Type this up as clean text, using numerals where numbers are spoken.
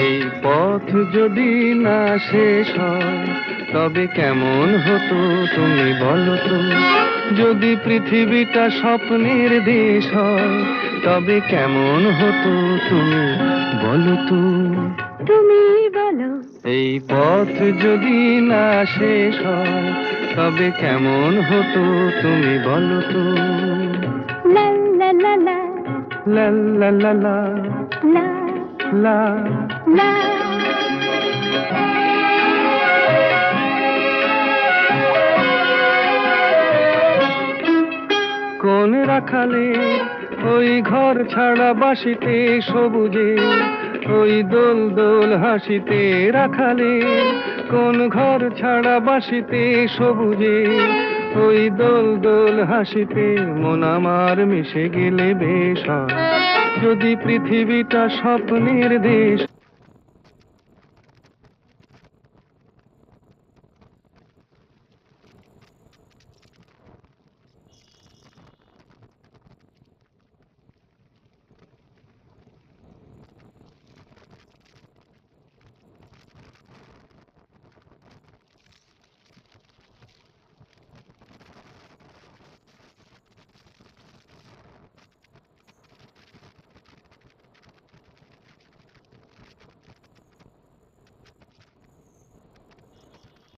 এই পথ যদি না শেষ হয় তবে কেমন হতো তুমি বলো তো। যদি পৃথিবীটা স্বপ্নের দেশ হয় তবে কেমন হতো তুমি বলো তো। তুমি বলো। এই পথ যদি না শেষ হয় তবে কেমন হতো তুমি বলো তো। লা লা লা লা লা লা লা লা লা লা। লা। কোন রাখালে ওই ঘর ছাড়া বাসিতে সবুজে, ওই দোল দোল হাসিতে রাখালে। কোন ঘর ছাড়া বাসিতে সবুজে, ওই দোল দোল হাসিতে মন আমার মিশে গেলে বেশ হয়। যদি পৃথিবীটা স্বপ্নের দেশ